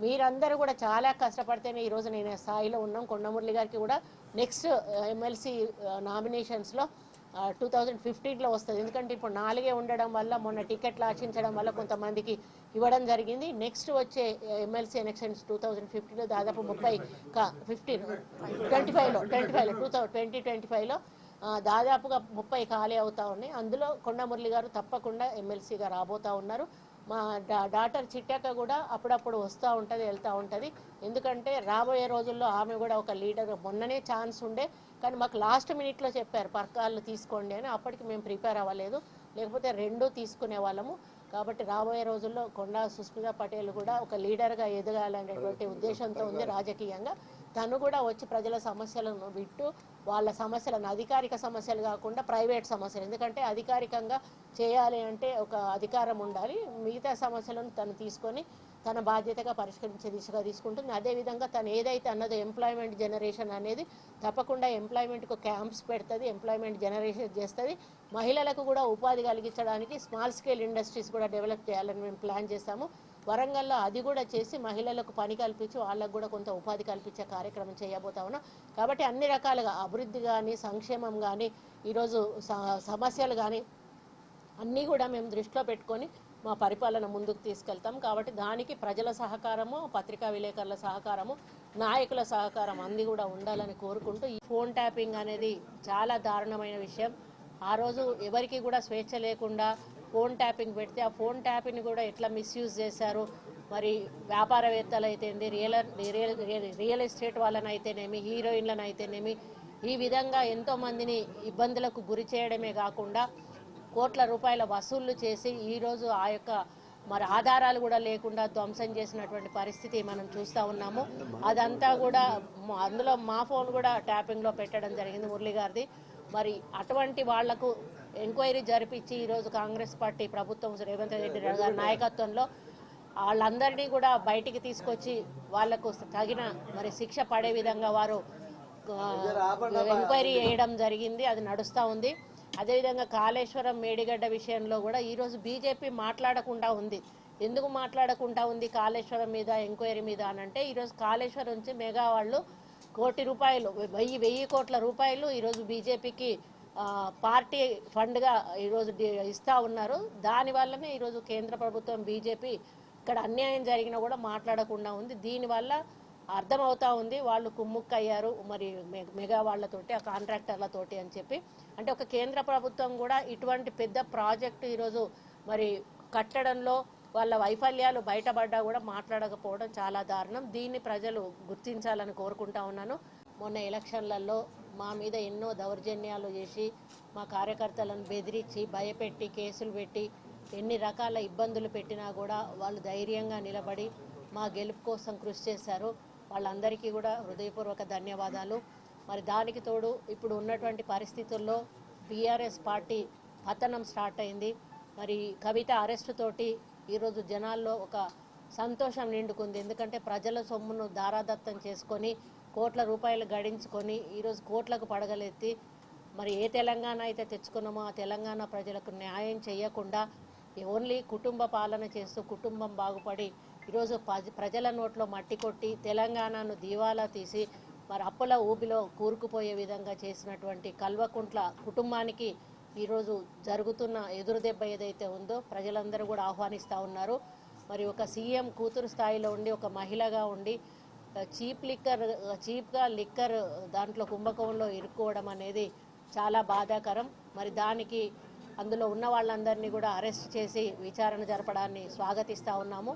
మీరందరూ కూడా చాలా కష్టపడితేనే ఈరోజు నేను స్థాయిలో ఉన్నాం. కొండమురళి గారికి కూడా నెక్స్ట్ ఎమ్మెల్సీ నామినేషన్స్లో 2015లో వస్తుంది. ఎందుకంటే ఇప్పుడు 4 ఉండడం వల్ల మొన్న టికెట్లు ఆశించడం వల్ల కొంతమందికి ఇవ్వడం జరిగింది. నెక్స్ట్ వచ్చే ఎమ్మెల్సీ ఎలక్షన్స్ 2015లో దాదాపు 2025లో దాదాపుగా 30 ఖాళీ అవుతా ఉన్నాయి. అందులో కొండమురళి గారు తప్పకుండా ఎమ్మెల్సీగా రాబోతా ఉన్నారు. మా డాటర్ చిట్టక్క కూడా అప్పుడప్పుడు వస్తూ ఉంటుంది, వెళ్తూ ఉంటుంది. ఎందుకంటే రాబోయే రోజుల్లో ఆమె కూడా ఒక లీడర్. మొన్ననే ఛాన్స్ ఉండే, కానీ మాకు లాస్ట్ మినిట్లో చెప్పారు పర్కాలు తీసుకోండి అని. అప్పటికి మేము ప్రిపేర్ అవ్వలేదు, లేకపోతే 2 తీసుకునే వాళ్ళము. కాబట్టి రాబోయే రోజుల్లో కొండా సుస్మితా పటేల్ కూడా ఒక లీడర్గా ఎదగాలనేటువంటి ఉద్దేశంతో ఉంది రాజకీయంగా. తను కూడా వచ్చి ప్రజల సమస్యలను విట్టు వాళ్ళ సమస్యలను అధికారిక సమస్యలు కాకుండా ప్రైవేట్ సమస్యలు, ఎందుకంటే అధికారికంగా చేయాలి అంటే ఒక అధికారం ఉండాలి. మిగతా సమస్యలను తను తీసుకొని తన బాధ్యతగా పరిష్కరించే దిశగా తీసుకుంటుంది. అదేవిధంగా తను ఏదైతే అన్నదో ఎంప్లాయ్మెంట్ జనరేషన్ అనేది తప్పకుండా ఎంప్లాయ్మెంట్కు క్యాంప్స్ పెడుతుంది, ఎంప్లాయ్మెంట్ జనరేషన్ చేస్తుంది. మహిళలకు కూడా ఉపాధి కలిగించడానికి స్మాల్ స్కేల్ ఇండస్ట్రీస్ కూడా డెవలప్ చేయాలని మేము ప్లాన్ చేస్తాము. వరంగల్లో అది కూడా చేసి మహిళలకు పని కల్పించి వాళ్ళకు కూడా కొంత ఉపాధి కల్పించే కార్యక్రమం చేయబోతా ఉన్నాం. కాబట్టి అన్ని రకాలుగా అభివృద్ధి కానీ సంక్షేమం కానీ ఈరోజు సమస్యలు కానీ అన్నీ కూడా మేము దృష్టిలో పెట్టుకొని మా పరిపాలన ముందుకు తీసుకెళ్తాం. కాబట్టి దానికి ప్రజల సహకారము, పత్రికా విలేకరుల సహకారము, నాయకుల సహకారం అన్నీ కూడా ఉండాలని కోరుకుంటూ, ఈ ఫోన్ ట్యాపింగ్ అనేది చాలా దారుణమైన విషయం. ఆ రోజు ఎవరికి కూడా స్వేచ్ఛ లేకుండా ఫోన్ ట్యాపింగ్ పెడితే ఆ ఫోన్ ట్యాపింగ్ కూడా ఎట్లా మిస్యూజ్ చేశారు. మరి వ్యాపారవేత్తలు అయితేంది, రియల్ ఎస్టేట్ వాళ్ళని అయితేనేమి, హీరోయిన్లను అయితేనేమి, ఈ విధంగా ఎంతోమందిని ఇబ్బందులకు గురి చేయడమే కాకుండా కోట్ల రూపాయల వసూళ్లు చేసి ఈరోజు ఆ యొక్క మరి ఆధారాలు కూడా లేకుండా ధ్వంసం చేసినటువంటి పరిస్థితి మనం చూస్తూ ఉన్నాము. అదంతా కూడా అందులో మా ఫోన్ కూడా ట్యాపింగ్లో పెట్టడం జరిగింది మురళి గారిది. మరి అటువంటి వాళ్లకు ఎంక్వైరీ జరిపించి ఈరోజు కాంగ్రెస్ పార్టీ ప్రభుత్వం రేవంత్ రెడ్డి గారి నాయకత్వంలో వాళ్ళందరినీ కూడా బయటికి తీసుకొచ్చి వాళ్లకు తగిన మరి శిక్ష పడే విధంగా వారు ఎంక్వైరీ చేయడం జరిగింది. అది నడుస్తూ ఉంది. అదేవిధంగా కాళేశ్వరం మేడిగడ్డ విషయంలో కూడా ఈరోజు బీజేపీ మాట్లాడకుండా ఉంది. ఎందుకు మాట్లాడకుండా ఉంది కాళేశ్వరం మీద ఎంక్వైరీ మీద అనంటే, ఈరోజు కాళేశ్వరం నుంచి మెగా వాళ్ళు ₹1,000 కోట్ల రూపాయలు ఈరోజు బీజేపీకి పార్టీ ఫండ్గా ఈరోజు ఇస్తూ ఉన్నారు. దానివల్లనే ఈరోజు కేంద్ర ప్రభుత్వం బీజేపీ ఇక్కడ అన్యాయం జరిగినా కూడా మాట్లాడకుండా ఉంది. దీనివల్ల అర్థమవుతా ఉంది వాళ్ళు కుమ్ముక్కయ్యారు మరి మెగా వాళ్ళతోటి, ఆ కాంట్రాక్టర్లతోటి అని చెప్పి. అంటే ఒక కేంద్ర ప్రభుత్వం కూడా ఇటువంటి పెద్ద ప్రాజెక్టు ఈరోజు మరి కట్టడంలో వాళ్ళ వైఫల్యాలు బయటపడ్డా కూడా మాట్లాడకపోవడం చాలా దారుణం. దీన్ని ప్రజలు గుర్తించాలని కోరుకుంటా ఉన్నాను. మొన్న ఎలక్షన్లలో మా మీద ఎన్నో దౌర్జన్యాలు చేసి మా కార్యకర్తలను బెదిరించి భయపెట్టి కేసులు పెట్టి ఎన్ని రకాల ఇబ్బందులు పెట్టినా కూడా వాళ్ళు ధైర్యంగా నిలబడి మా గెలుపు కోసం కృషి చేశారు. వాళ్ళందరికీ కూడా హృదయపూర్వక ధన్యవాదాలు. మరి దానికి తోడు ఇప్పుడు ఉన్నటువంటి పరిస్థితుల్లో బీఆర్ఎస్ పార్టీ పతనం స్టార్ట్ అయింది. మరి కవిత అరెస్టు తోటి ఈరోజు జనాల్లో ఒక సంతోషం నిండుకుంది. ఎందుకంటే ప్రజల సొమ్మును దారాదత్తం చేసుకొని కోట్ల రూపాయలు గడించుకొని ఈరోజు కోట్లకు పడగలెత్తి మరి ఏ తెలంగాణ అయితే తెచ్చుకున్నామో ఆ తెలంగాణ ప్రజలకు న్యాయం చేయకుండా ఓన్లీ కుటుంబ పాలన చేస్తూ కుటుంబం బాగుపడి ఈరోజు ప్రజల నోట్లో మట్టి కొట్టి తెలంగాణను దివాలా తీసి మరి అప్పుల ఊబిలో కూరుకుపోయే విధంగా చేసినటువంటి కల్వకుంట్ల కుటుంబానికి ఈరోజు జరుగుతున్న ఎదురుదెబ్బ ఏదైతే ఉందో ప్రజలందరూ కూడా ఆహ్వానిస్తూ ఉన్నారు. మరి ఒక సీఎం కూతురు స్థాయిలో ఉండి ఒక మహిళగా ఉండి చీప్గా లిక్కర్ దాంట్లో కుంభకోణంలో ఇరుక్కోవడం అనేది చాలా బాధాకరం. మరి దానికి అందులో ఉన్న వాళ్ళందరినీ కూడా అరెస్ట్ చేసి విచారణ జరపడాన్ని స్వాగతిస్తూ ఉన్నాము.